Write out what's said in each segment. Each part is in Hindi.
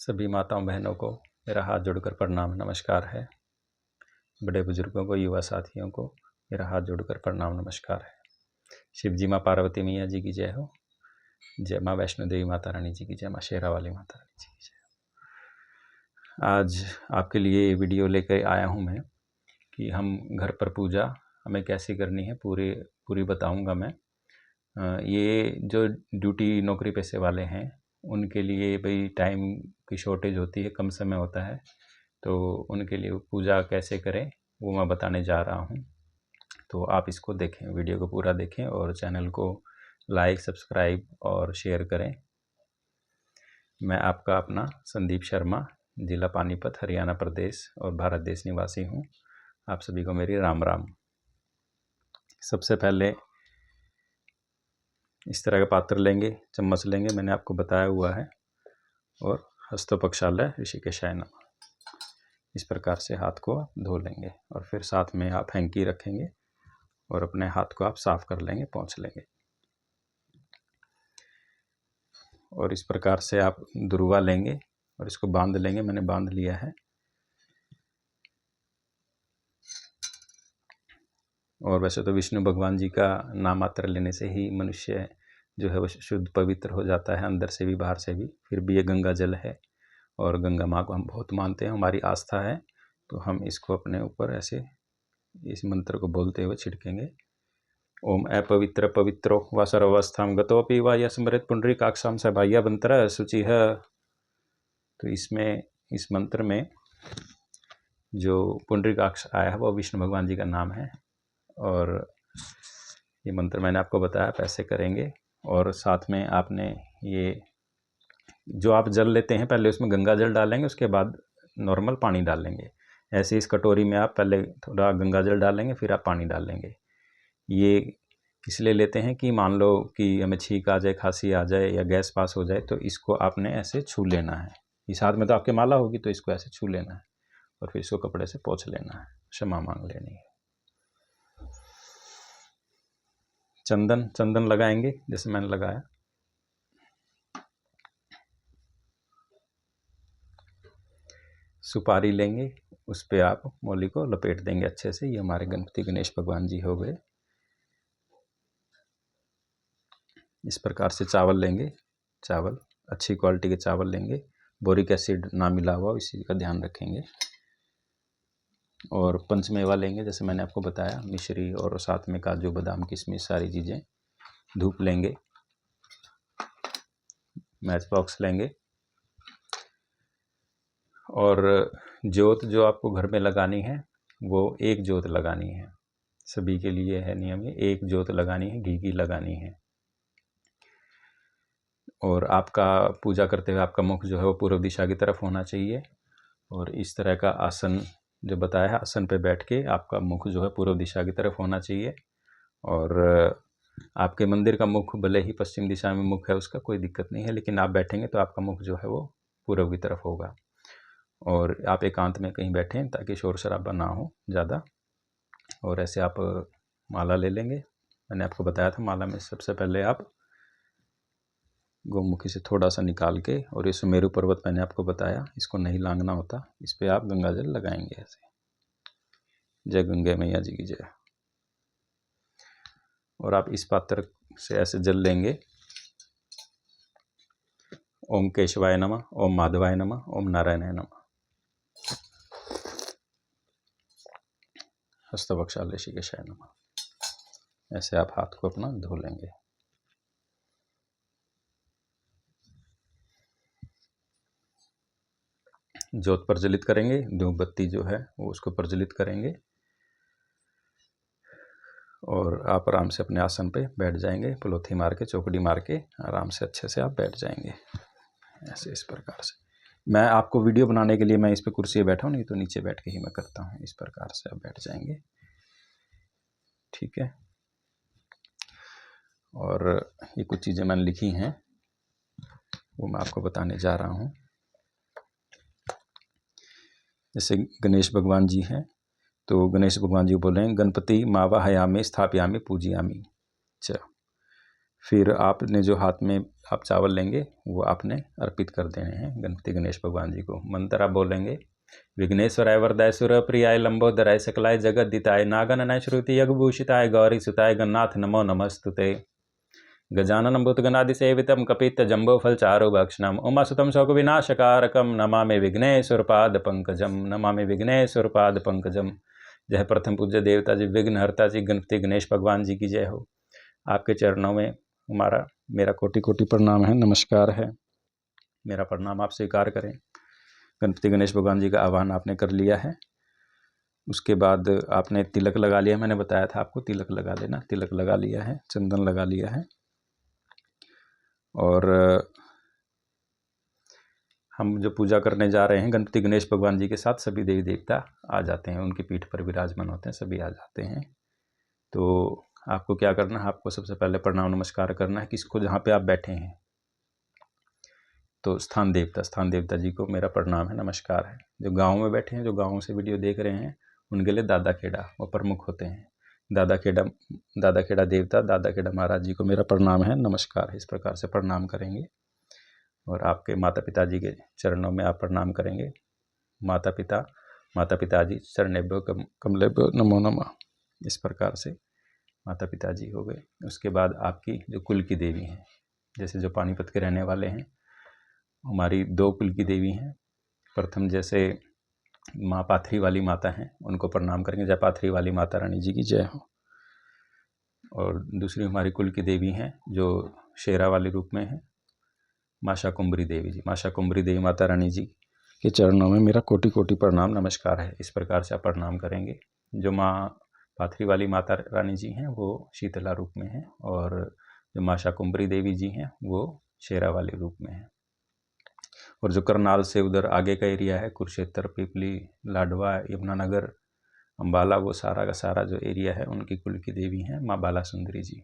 सभी माताओं बहनों को मेरा हाथ जोड़कर प्रणाम नमस्कार है। बड़े बुजुर्गों को, युवा साथियों को मेरा हाथ जोड़कर प्रणाम नमस्कार है। शिव जी माँ पार्वती मैया जी की जय हो। जय माँ वैष्णो देवी माता रानी जी की जय। माँ शेरा वाली माता रानी जी की जय। आज आपके लिए ये वीडियो लेकर आया हूँ मैं कि हम घर पर पूजा हमें कैसे करनी है पूरी बताऊँगा मैं। ये जो ड्यूटी नौकरी पेशे वाले हैं उनके लिए भाई टाइम की शॉर्टेज होती है, कम समय होता है, तो उनके लिए पूजा कैसे करें वो मैं बताने जा रहा हूँ। तो आप इसको देखें, वीडियो को पूरा देखें और चैनल को लाइक, सब्सक्राइब और शेयर करें। मैं आपका अपना संदीप शर्मा, जिला पानीपत, हरियाणा प्रदेश और भारत देश निवासी हूँ। आप सभी को मेरी राम राम। सबसे पहले इस तरह का पात्र लेंगे, चम्मच लेंगे, मैंने आपको बताया हुआ है, और हस्तोपक्षालय ऋषिकेशाय नमः। इस प्रकार से हाथ को आप धो लेंगे और फिर साथ में आप हैंकी रखेंगे और अपने हाथ को आप साफ कर लेंगे, पोंछ लेंगे। और इस प्रकार से आप दुर्वा लेंगे और इसको बांध लेंगे। मैंने बांध लिया है। और वैसे तो विष्णु भगवान जी का नाम मात्र लेने से ही मनुष्य जो है वो शुद्ध पवित्र हो जाता है, अंदर से भी बाहर से भी। फिर भी ये गंगा जल है और गंगा माँ को हम बहुत मानते हैं, हमारी आस्था है, तो हम इसको अपने ऊपर ऐसे इस मंत्र को बोलते हुए छिड़केंगे। ओम अपवित्र पवित्रो व सर्वावस्थां गतोपि व यस्मृत पुंडरीकाक्षां स बाह्यवंतर शुचिः। तो इसमें इस मंत्र में जो पुंडरीकाक्ष आया है वो विष्णु भगवान जी का नाम है। और ये मंत्र मैंने आपको बताया कैसे करेंगे। और साथ में आपने ये जो आप जल लेते हैं पहले उसमें गंगा जल डालेंगे, उसके बाद नॉर्मल पानी डालेंगे। ऐसे इस कटोरी में आप पहले थोड़ा गंगा जल डालेंगे, फिर आप पानी डालेंगे। ये इसलिए लेते हैं कि मान लो कि हमें छींक आ जाए, खांसी आ जाए या गैस पास हो जाए, तो इसको आपने ऐसे छू लेना है। इस हाथ में तो आपके माला होगी, तो इसको ऐसे छू लेना है और फिर इसको कपड़े से पोंछ लेना है, क्षमा मांग लेनी है। चंदन लगाएंगे जैसे मैंने लगाया। सुपारी लेंगे, उस पर आप मौली को लपेट देंगे अच्छे से। ये हमारे गणपति गणेश भगवान जी हो गए। इस प्रकार से चावल लेंगे, चावल अच्छी क्वालिटी के चावल लेंगे, बोरिक एसिड ना मिला हुआ, इसी का ध्यान रखेंगे। और पंचमेवा लेंगे जैसे मैंने आपको बताया, मिश्री और साथ में काजू बादाम किशमिश सारी चीज़ें। धूप लेंगे, मैच बॉक्स लेंगे। और ज्योत जो आपको घर में लगानी है वो एक ज्योत लगानी है। सभी के लिए है नियम, ये एक ज्योत लगानी है, घी की लगानी है। और आपका पूजा करते हुए आपका मुख जो है वो पूर्व दिशा की तरफ होना चाहिए। और इस तरह का आसन जो बताया है, आसन पे बैठ के आपका मुख जो है पूर्व दिशा की तरफ होना चाहिए। और आपके मंदिर का मुख भले ही पश्चिम दिशा में मुख है, उसका कोई दिक्कत नहीं है, लेकिन आप बैठेंगे तो आपका मुख जो है वो पूर्व की तरफ होगा। और आप एकांत में कहीं बैठें ताकि शोर शराबा ना हो ज़्यादा। और ऐसे आप माला ले लेंगे। मैंने आपको बताया था माला में सबसे पहले आप गोमुखी से थोड़ा सा निकाल के, और ये सुमेरु पर्वत मैंने आपको बताया, इसको नहीं लांघना होता, इस पर आप गंगा जल लगाएंगे ऐसे। जय गंगे मैया जी की जय। और आप इस पात्र से ऐसे जल लेंगे। ओम केशवाय नमः, ओम माधवाय नमः, ओम नारायणाय नमः। हस्तबक्षालय ऋषिकेशाय नमः। ऐसे आप हाथ को अपना धो लेंगे। ज्योत प्रज्वलित करेंगे, धूप बत्ती जो है वो उसको प्रज्वलित करेंगे। और आप आराम से अपने आसन पे बैठ जाएंगे, पलोथी मार के, चौकड़ी मार के आराम से अच्छे से आप बैठ जाएंगे ऐसे। इस प्रकार से मैं आपको वीडियो बनाने के लिए मैं इस पे कुर्सी पे बैठा हूँ, नहीं तो नीचे बैठ के ही मैं करता हूँ। इस प्रकार से आप बैठ जाएंगे, ठीक है। और ये कुछ चीज़ें मैंने लिखी हैं वो मैं आपको बताने जा रहा हूँ। जैसे गणेश भगवान जी हैं, तो गणेश भगवान जी बोल रहे हैं, गणपति मावाहयामि स्थापयामि पूजयामि च। फिर आपने जो हाथ में आप चावल लेंगे वो आपने अर्पित कर देने हैं गणपति गणेश भगवान जी को। मंत्र आप बोलेंगे, विघ्नेश्वराय वरदाय सुरप्रियाय लंबोदराय सकलाय जगद्दिताय नागननाय श्रुति यज्ञभूषिताय गौरी सुताय गन्नाथ नमो नमस्तुते। गजाननं भूतगणादिसेवितं कपित्थजम्बोफलचारुभक्षणम् उमासुतं शोकविनाशकारकं नमामि विघ्नेश्वरपादपङ्कजं, नमामि विघ्नेश्वरपादपङ्कजं। जय प्रथम पूज्य देवता जी विघ्नहर्ता जी गणपति गणेश भगवान जी की जय हो। आपके चरणों में मेरा कोटि कोटि प्रणाम है, नमस्कार है। मेरा प्रणाम आप स्वीकार करें। गणपति गणेश भगवान जी का आह्वान आपने कर लिया है। उसके बाद आपने तिलक लगा लिया, मैंने बताया था आपको तिलक लगा लेना। तिलक लगा लिया है, चंदन लगा लिया है, और हम जो पूजा करने जा रहे हैं गणपति गणेश भगवान जी के साथ सभी देवी देवता आ जाते हैं, उनकी पीठ पर विराजमान होते हैं, सभी आ जाते हैं। तो आपको क्या करना है, आपको सबसे पहले प्रणाम नमस्कार करना है किसको, जहाँ पे आप बैठे हैं। तो स्थान देवता जी को मेरा प्रणाम है, नमस्कार है। जो गाँव में बैठे हैं, जो गाँव से वीडियो देख रहे हैं, उनके लिए दादा खेड़ा वो प्रमुख होते हैं। दादा खेड़ा देवता, दादा खेड़ा महाराज जी को मेरा प्रणाम है, नमस्कार है। इस प्रकार से प्रणाम करेंगे। और आपके माता पिता जी के चरणों में आप प्रणाम करेंगे। माता पिता जी चरणेभ्यो कमलेभ्यो नमो नमः। इस प्रकार से माता पिता जी हो गए। उसके बाद आपकी जो कुल की देवी हैं, जैसे जो पानीपत के रहने वाले हैं, हमारी 2 कुल की देवी हैं। प्रथम जैसे माँ पाथरी वाली माता हैं, उनको प्रणाम करेंगे, जय पाथरी वाली माता रानी जी की जय हो। और दूसरी हमारी कुल की देवी हैं जो शेरा वाले रूप में हैं, माँ शाकुंभरी देवी जी। माँ शाकुंभरी देवी माता रानी जी के चरणों में मेरा कोटि कोटि प्रणाम नमस्कार है। इस प्रकार से आप प्रणाम करेंगे। जो माँ पाथरी वाली माता रानी जी हैं वो शीतला रूप में हैं, और जो माँ शाकुंभरी देवी जी हैं वो शेरा वाले रूप में हैं। और जो करनाल से उधर आगे का एरिया है, कुरुक्षेत्र, पिपली, लाडवा, यमुनानगर, अम्बाला, वो सारा का सारा जो एरिया है उनकी कुल की देवी हैं माँ बाला सुंदरी जी।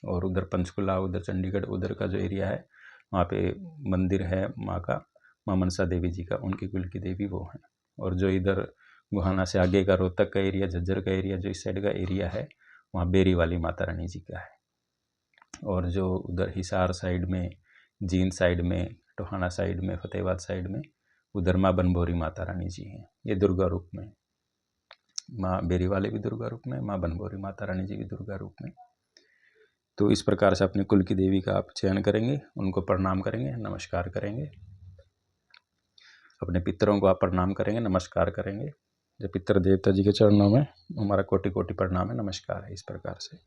और उधर पंचकुला, उधर चंडीगढ़, उधर का जो एरिया है वहाँ पे मंदिर है माँ मनसा देवी जी का, उनकी कुल की देवी वो हैं। और जो इधर गुहाना से आगे का रोहतक का एरिया, झज्जर का एरिया, जो इस साइड का एरिया है, वहाँ बेरी वाली माता रानी जी का है। और जो उधर हिसार साइड में, जींद साइड में, टोहाना साइड में, फतेहाबाद साइड में, उधर माँ बनभौरी माता रानी जी हैं। ये दुर्गा रूप में, माँ बेरी वाले भी दुर्गा रूप में, माँ बनभौरी माता रानी जी भी दुर्गा रूप में। तो इस प्रकार से अपने कुल की देवी का आप चयन करेंगे, उनको प्रणाम करेंगे, नमस्कार करेंगे। अपने पितरों को आप प्रणाम करेंगे, नमस्कार करेंगे। जो पितर देवता जी के चरणों में हमारा कोटि कोटि प्रणाम है, नमस्कार है। इस प्रकार से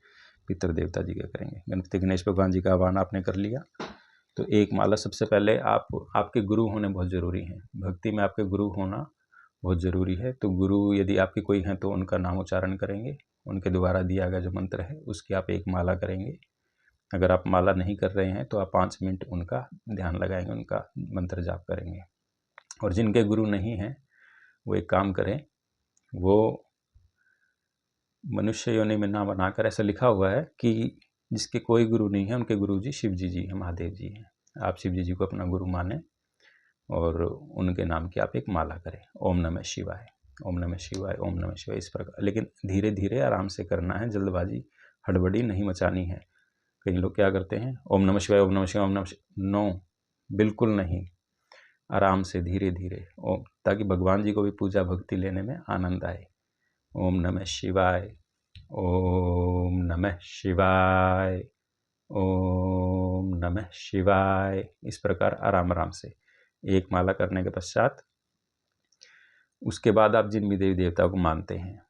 पितर देवता जी का करेंगे। गणपति गणेश भगवान जी का आह्वान आपने कर लिया। तो एक माला सबसे पहले आपके गुरु होने बहुत ज़रूरी हैं। भक्ति में आपके गुरु होना बहुत ज़रूरी है। तो गुरु यदि आपके कोई हैं तो उनका नाम उच्चारण करेंगे, उनके द्वारा दिया गया जो मंत्र है उसकी आप एक माला करेंगे। अगर आप माला नहीं कर रहे हैं तो आप 5 मिनट उनका ध्यान लगाएंगे, उनका मंत्र जाप करेंगे। और जिनके गुरु नहीं हैं वो एक काम करें, वो मनुष्य योनि में ना बनाकर, ऐसा लिखा हुआ है कि जिसके कोई गुरु नहीं है उनके गुरु जी शिव जी हैं, महादेव जी हैं। आप शिव जी को अपना गुरु मानें और उनके नाम की आप एक माला करें। ओम नमः शिवाय, ओम नमः शिवाय, ओम नमः शिवाय। इस प्रकार, लेकिन धीरे धीरे आराम से करना है, जल्दबाजी हड़बड़ी नहीं मचानी है। कई लोग क्या करते हैं, ओम नमः शिवाय, ओम नमः शिवाय, ओम नमः शिवाय। नो, बिल्कुल नहीं, आराम से धीरे धीरे ओम, ताकि भगवान जी को भी पूजा भक्ति लेने में आनंद आए। ओम नमः शिवाय, ओम नमः शिवाय, ओम नमः शिवाय। इस प्रकार आराम आराम से एक माला करने के पश्चात उसके बाद आप जिन भी देवी देवताओं को मानते हैं,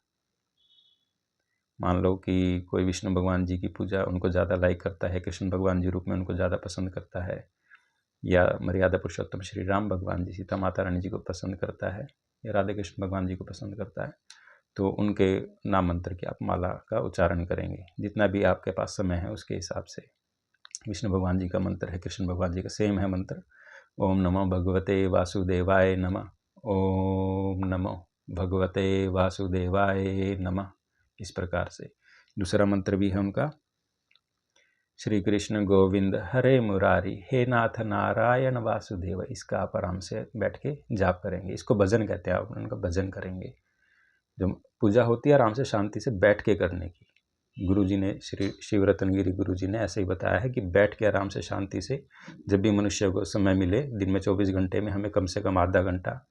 मान लो कि कोई विष्णु भगवान जी की पूजा उनको ज़्यादा लाइक करता है, कृष्ण भगवान जी रूप में उनको ज़्यादा पसंद करता है, या मर्यादा पुरुषोत्तम श्री राम भगवान जी, सीता माता रानी जी को पसंद करता है, या राधे कृष्ण भगवान जी को पसंद करता है, तो उनके नाम मंत्र की आप माला का उच्चारण करेंगे। जितना भी आपके पास समय है उसके हिसाब से। विष्णु भगवान जी का मंत्र है, कृष्ण भगवान जी का सेम है मंत्र, ओम नमो भगवते वासुदेवाय नमः, ओम नमो भगवते वासुदेवाय नमः। इस प्रकार से दूसरा मंत्र भी है उनका, श्री कृष्ण गोविंद हरे मुरारी, हे नाथ नारायण वासुदेव। इसका आप आराम से बैठ के जाप करेंगे। इसको भजन कहते हैं, आप उनका भजन करेंगे। जो पूजा होती है आराम से शांति से बैठ के करने की, गुरुजी ने, श्री शिव रतनगिरी गुरुजी ने ऐसे ही बताया है कि बैठ के आराम से शांति से जब भी मनुष्य को समय मिले, दिन में 24 घंटे में हमें कम से कम आधा घंटा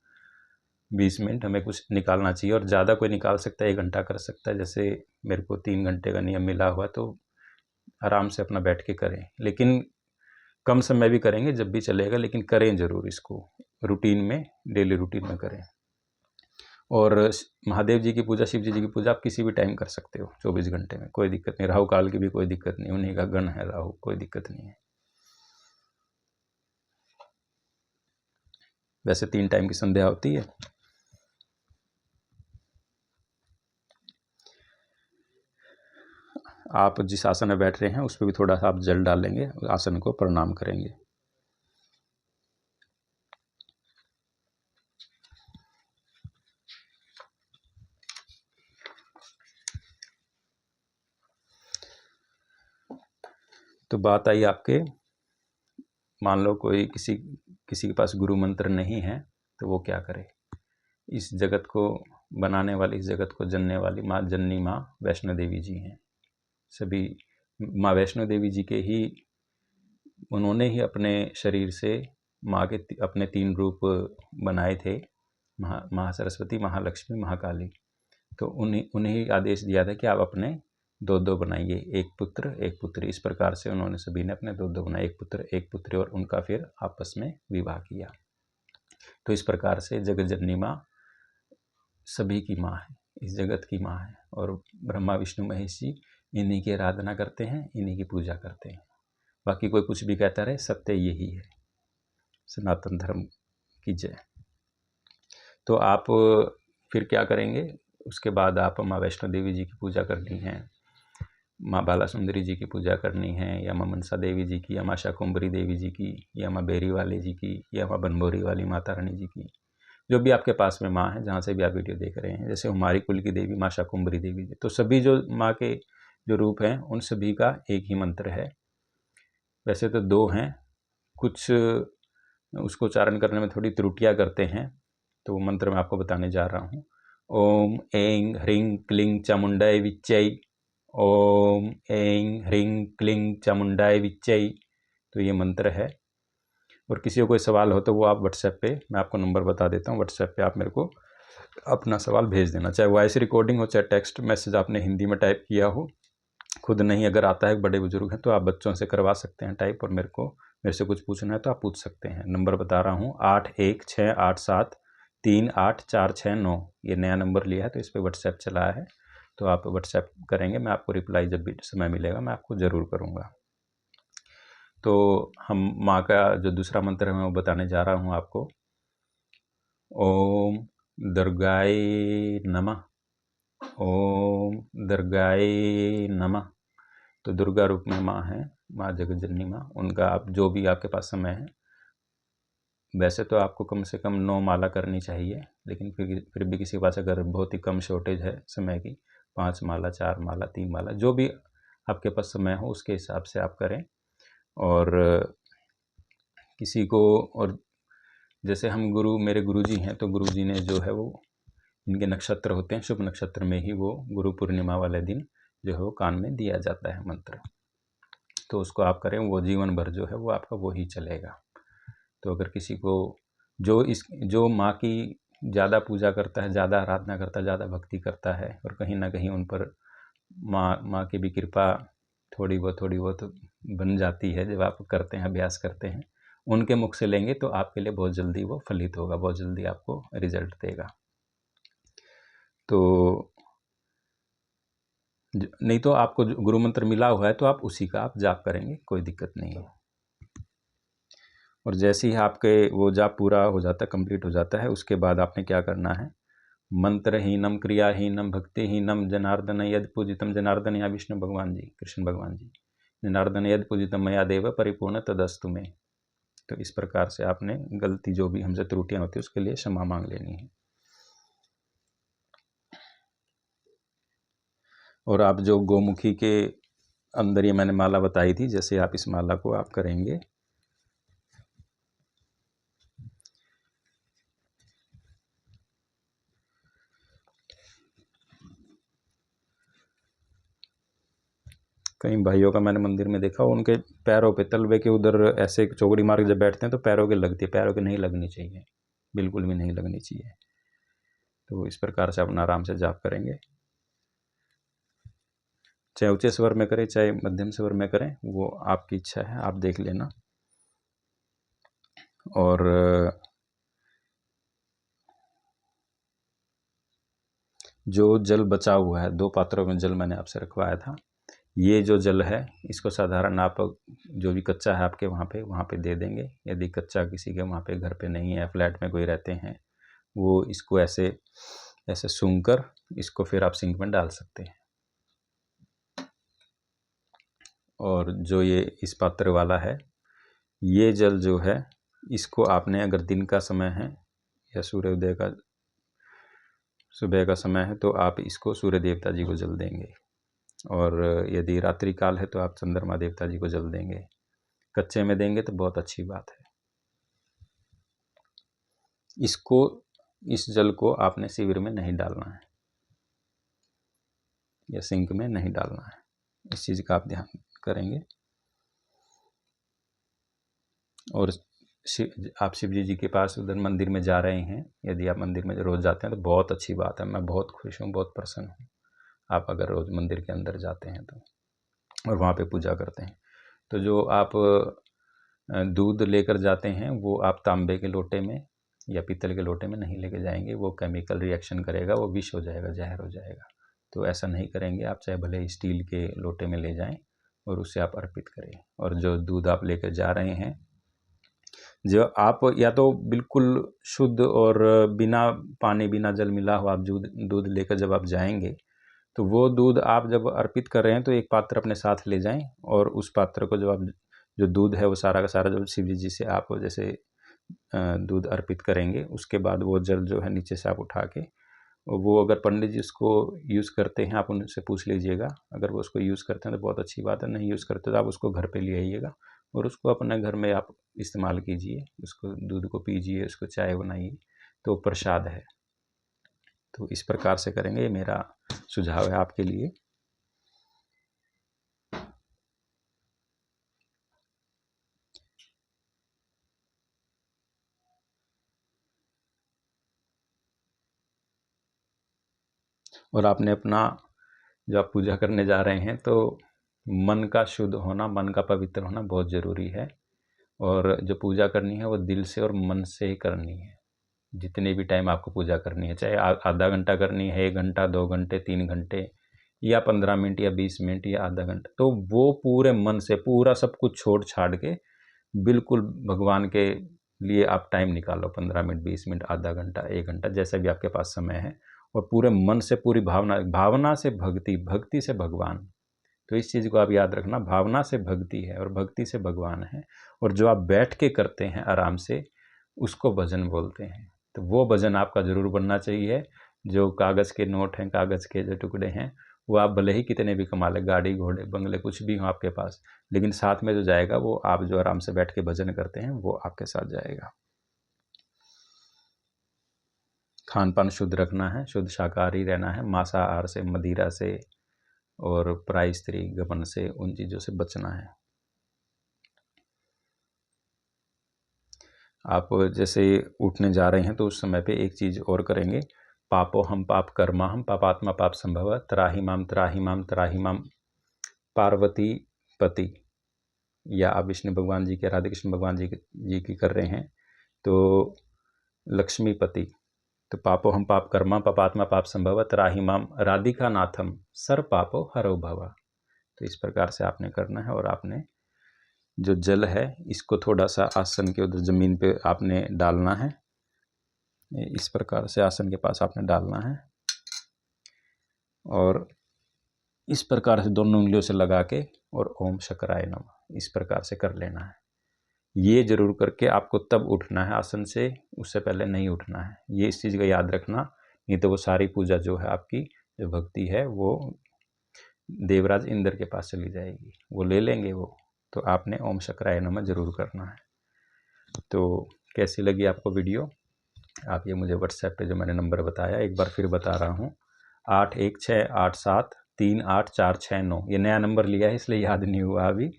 20 मिनट हमें कुछ निकालना चाहिए। और ज़्यादा कोई निकाल सकता है, 1 घंटा कर सकता है। जैसे मेरे को 3 घंटे का नियम मिला हुआ, तो आराम से अपना बैठ के करें, लेकिन कम समय भी करेंगे जब भी चलेगा, लेकिन करें ज़रूर इसको, रूटीन में, डेली रूटीन में करें। और महादेव जी की पूजा, शिव जी की पूजा आप किसी भी टाइम कर सकते हो, 24 घंटे में, कोई दिक्कत नहीं। राहु काल की भी कोई दिक्कत नहीं, उन्हीं का गण है राहु, कोई दिक्कत नहीं है। वैसे 3 टाइम की संध्या होती है। आप जिस आसन में बैठ रहे हैं उस पर भी थोड़ा सा आप जल डालेंगे, आसन को प्रणाम करेंगे। तो बात आई आपके, मान लो कोई किसी के पास गुरु मंत्र नहीं है, तो वो क्या करे। इस जगत को बनाने वाली, इस जगत को जनने वाली माँ, जननी माँ वैष्णो देवी जी हैं। सभी माँ वैष्णो देवी जी के ही, उन्होंने ही अपने शरीर से माँ के अपने 3 रूप बनाए थे, महासरस्वती, महालक्ष्मी, महाकाली। तो उन्हें आदेश दिया था कि आप अपने 2-2 बनाइए, एक पुत्र एक पुत्री। इस प्रकार से उन्होंने सभी ने अपने 2-2 बनाए, एक पुत्र एक पुत्री, और उनका फिर आपस में विवाह किया। तो इस प्रकार से जगत जननी माँ सभी की माँ है, इस जगत की माँ है। और ब्रह्मा विष्णु महेश जी इन्हीं की आराधना करते हैं, इन्हीं की पूजा करते हैं। बाकी कोई कुछ भी कहता रहे, सत्य यही है। सनातन धर्म की जय। तो आप फिर क्या करेंगे, उसके बाद आप माँ वैष्णो देवी जी की पूजा करनी है, माँ बाला सुंदरी जी की पूजा करनी है, या माँ मनसा देवी जी की, या माँ शाकुंभरी देवी जी की, या माँ बेरी वाले जी की, या माँ बनभोरी वाली माता रानी जी की, जो भी आपके पास में माँ है, जहाँ से भी आप वीडियो देख रहे हैं। जैसे हमारी कुल की देवी माँ शाकुंभरी देवी जी, तो सभी जो माँ के जो रूप हैं उन सभी का एक ही मंत्र है। वैसे तो 2 हैं, कुछ उसको उच्चारण करने में थोड़ी त्रुटियाँ करते हैं, तो वो मंत्र मैं आपको बताने जा रहा हूँ। ओम ऐं ह्रीं क्लीं चामुंडाय विच्चै, ओम ऐं ह्रीं क्लीं चामुंडाय विच्चै। तो ये मंत्र है। और किसी को कोई सवाल हो तो वो आप व्हाट्सएप पे, मैं आपको नंबर बता देता हूँ, व्हाट्सएप पे आप मेरे को अपना सवाल भेज देना, चाहे वॉइस रिकॉर्डिंग हो, चाहे टेक्स्ट मैसेज आपने हिंदी में टाइप किया हो। खुद नहीं अगर आता है, बड़े बुजुर्ग हैं, तो आप बच्चों से करवा सकते हैं टाइप, और मेरे से कुछ पूछना है तो आप पूछ सकते हैं। नंबर बता रहा हूँ 8168738469। ये नया नंबर लिया है, तो इस पर व्हाट्सएप चला है, तो आप व्हाट्सएप करेंगे, मैं आपको रिप्लाई जब भी समय मिलेगा मैं आपको ज़रूर करूँगा। तो हम माँ का जो दूसरा मंत्र है मैं वो बताने जा रहा हूँ आपको। ओम दुर्गाय नमः, ओम दुर्गाय नमः। तो दुर्गा रूप में माँ है, माँ जगत जननी माँ। उनका आप जो भी आपके पास समय है, वैसे तो आपको कम से कम 9 माला करनी चाहिए, लेकिन फिर भी किसी के पास अगर बहुत ही कम शॉर्टेज है समय की, 5 माला, 4 माला, 3 माला, जो भी आपके पास समय हो उसके हिसाब से आप करें। और किसी को, और जैसे हम मेरे गुरुजी हैं, तो गुरुजी ने जो है वो, इनके नक्षत्र होते हैं, शुभ नक्षत्र में ही वो गुरु पूर्णिमा वाले दिन जो है वो कान में दिया जाता है मंत्र, तो उसको आप करें, वो जीवन भर जो है वो आपका वो ही चलेगा। तो अगर किसी को जो माँ की ज़्यादा पूजा करता है, ज़्यादा आराधना करता है, ज़्यादा भक्ति करता है, और कहीं ना कहीं उन पर माँ की भी कृपा थोड़ी बहुत बन जाती है, जब आप करते हैं, अभ्यास करते हैं, उनके मुख से लेंगे तो आपके लिए बहुत जल्दी वो फलित होगा, बहुत जल्दी आपको रिजल्ट देगा। तो नहीं तो आपको गुरु मंत्र मिला हुआ है तो आप उसी का आप जाप करेंगे, कोई दिक्कत नहीं है। और जैसे ही आपके वो जाप पूरा हो जाता है, कंप्लीट हो जाता है, उसके बाद आपने क्या करना है, मंत्रहीनम क्रियाहीनम भक्तिहीनम जनार्दन यद पूजितम, जनार्दन या विष्णु भगवान जी, कृष्ण भगवान जी, जनार्दन यद पूजितम मया देव परिपूर्ण तदस्तु में। तो इस प्रकार से आपने गलती जो भी हमसे त्रुटियां होती है उसके लिए क्षमा मांग लेनी है। और आप जो गोमुखी के अंदर ये मैंने माला बताई थी, जैसे आप इस माला को आप करेंगे, कई भाइयों का मैंने मंदिर में देखा, उनके पैरों पे तलवे के उधर ऐसे चौकड़ी मार के जब बैठते हैं तो पैरों के लगती है, पैरों के नहीं लगनी चाहिए, बिल्कुल भी नहीं लगनी चाहिए। तो इस प्रकार से अपना आराम से जाप करेंगे, चाहे ऊंचे स्वर में करें चाहे मध्यम स्वर में करें, वो आपकी इच्छा है, आप देख लेना। और जो जल बचा हुआ है, 2 पात्रों में जल मैंने आपसे रखवाया था, ये जो जल है इसको साधारण आप जो भी कच्चा है आपके वहाँ पे दे देंगे। यदि कच्चा किसी के वहाँ पे घर पे नहीं है, फ्लैट में कोई रहते हैं, वो इसको ऐसे ऐसे सूंघ कर इसको फिर आप सिंक में डाल सकते हैं। और जो ये इस पात्र वाला है, ये जल जो है इसको आपने, अगर दिन का समय है या सूर्योदय का सुबह का समय है तो आप इसको सूर्य देवता जी को जल देंगे, और यदि रात्रि काल है तो आप चंद्रमा देवता जी को जल देंगे। कच्चे में देंगे तो बहुत अच्छी बात है। इसको, इस जल को आपने शिविर में नहीं डालना है या सिंक में नहीं डालना है, इस चीज़ का आप ध्यान करेंगे। और आप शिव जी के पास उधर मंदिर में जा रहे हैं, यदि आप मंदिर में रोज़ जाते हैं तो बहुत अच्छी बात है, मैं बहुत खुश हूँ, बहुत प्रसन्न हूँ। आप अगर रोज़ मंदिर के अंदर जाते हैं तो, और वहाँ पे पूजा करते हैं, तो जो आप दूध लेकर जाते हैं वो आप तांबे के लोटे में या पीतल के लोटे में नहीं लेके जाएंगे, वो केमिकल रिएक्शन करेगा, वो विष हो जाएगा, जहर हो जाएगा। तो ऐसा नहीं करेंगे आप, चाहे भले स्टील के लोटे में ले जाएं और उसे आप अर्पित करें। और जो दूध आप लेकर जा रहे हैं, जो आप या तो बिल्कुल शुद्ध और बिना पानी बिना जल मिला हुआ आप दूध लेकर जब आप जाएंगे, तो वो दूध आप जब अर्पित कर रहे हैं तो एक पात्र अपने साथ ले जाएं, और उस पात्र को जब आप, जो दूध है वो सारा का सारा जब शिव जी से आप जैसे दूध अर्पित करेंगे, उसके बाद वो जल जो है नीचे से आप उठा के, वो अगर पंडित जी उसको यूज़ करते हैं आप उनसे पूछ लीजिएगा, अगर वो उसको यूज़ करते हैं तो बहुत अच्छी बात है, नहीं यूज़ करते तो आप उसको घर पे ले आइएगा और उसको अपने घर में आप इस्तेमाल कीजिए, उसको दूध को पीजिए, उसको चाय बनाइए, तो प्रसाद है। तो इस प्रकार से करेंगे, ये मेरा सुझाव है आपके लिए। और आपने अपना, जब आप पूजा करने जा रहे हैं तो मन का शुद्ध होना, मन का पवित्र होना बहुत ज़रूरी है। और जो पूजा करनी है वो दिल से और मन से ही करनी है। जितने भी टाइम आपको पूजा करनी है, चाहे आधा घंटा करनी है, 1 घंटा, 2 घंटे, 3 घंटे, या 15 मिनट या 20 मिनट या आधा घंटा, तो वो पूरे मन से पूरा सब कुछ छोड़ छाड़ के बिल्कुल भगवान के लिए आप टाइम निकालो, 15 मिनट, 20 मिनट, आधा घंटा, 1 घंटा, जैसा भी आपके पास समय है, और पूरे मन से पूरी भावना, भावना से भक्ति, भक्ति से भगवान। तो इस चीज़ को आप याद रखना, भावना से भक्ति है और भक्ति से भगवान है। और जो आप बैठ के करते हैं आराम से, उसको भजन बोलते हैं। तो वो भजन आपका ज़रूर बनना चाहिए। जो कागज़ के नोट हैं, कागज़ के जो टुकड़े हैं, वो आप भले ही कितने भी कमा लें, गाड़ी घोड़े बंगले कुछ भी हो आपके पास, लेकिन साथ में जो जाएगा वो आप जो आराम से बैठ के भजन करते हैं वो आपके साथ जाएगा। खान पान शुद्ध रखना है, शुद्ध शाकाहारी रहना है, मांसाहार से, मदिरा से और पराई स्त्री गमन से, उन चीज़ों से बचना है। आप जैसे उठने जा रहे हैं तो उस समय पे एक चीज़ और करेंगे, पापो हम पाप कर्मा हम पापात्मा पाप संभव त्राहि माम त्राहि माम त्राहि माम पार्वती पति। या आप विष्णु भगवान जी के, राधे कृष्ण भगवान जी की कर रहे हैं तो लक्ष्मीपति। तो पापो हम पाप कर्मा पापात्मा पाप संभव त्राहि माम राधिका नाथम सर पापो हरो भवा। तो इस प्रकार से आपने करना है। और आपने जो जल है इसको थोड़ा सा आसन के उधर ज़मीन पे आपने डालना है, इस प्रकार से आसन के पास आपने डालना है, और इस प्रकार से दोनों उंगलियों से लगा के और ओम शकराय नमः इस प्रकार से कर लेना है। ये जरूर करके आपको तब उठना है आसन से, उससे पहले नहीं उठना है। ये इस चीज़ का याद रखना, नहीं तो वो सारी पूजा जो है आपकी, जो भक्ति है, वो देवराज इंद्र के पास चली जाएगी, वो ले लेंगे वो। तो आपने ओम शकराय नमः जरूर करना है। तो कैसी लगी आपको वीडियो? आप ये मुझे व्हाट्सएप पे जो मैंने नंबर बताया एक बार फिर बता रहा हूँ, 816872 984469। ये नया नंबर लिया है इसलिए याद नहीं हुआ अभी।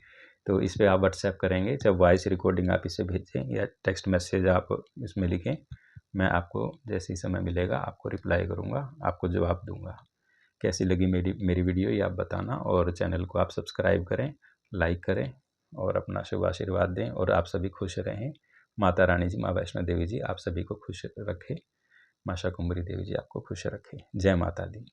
तो इस पे आप व्हाट्सएप करेंगे, जब वॉइस रिकॉर्डिंग आप इसे भेजें या टेक्स्ट मैसेज आप इसमें लिखें, मैं आपको जैसे ही समय मिलेगा आपको रिप्लाई करूँगा, आपको जवाब दूँगा। कैसी लगी मेरी वीडियो ये आप बताना, और चैनल को आप सब्सक्राइब करें, लाइक करें और अपना शुभ आशीर्वाद दें, और आप सभी खुश रहें। माता रानी जी, माँ वैष्णो देवी जी आप सभी को खुश रखें। माँ शाकुंभरी देवी जी आपको खुश रखें। जय माता दी।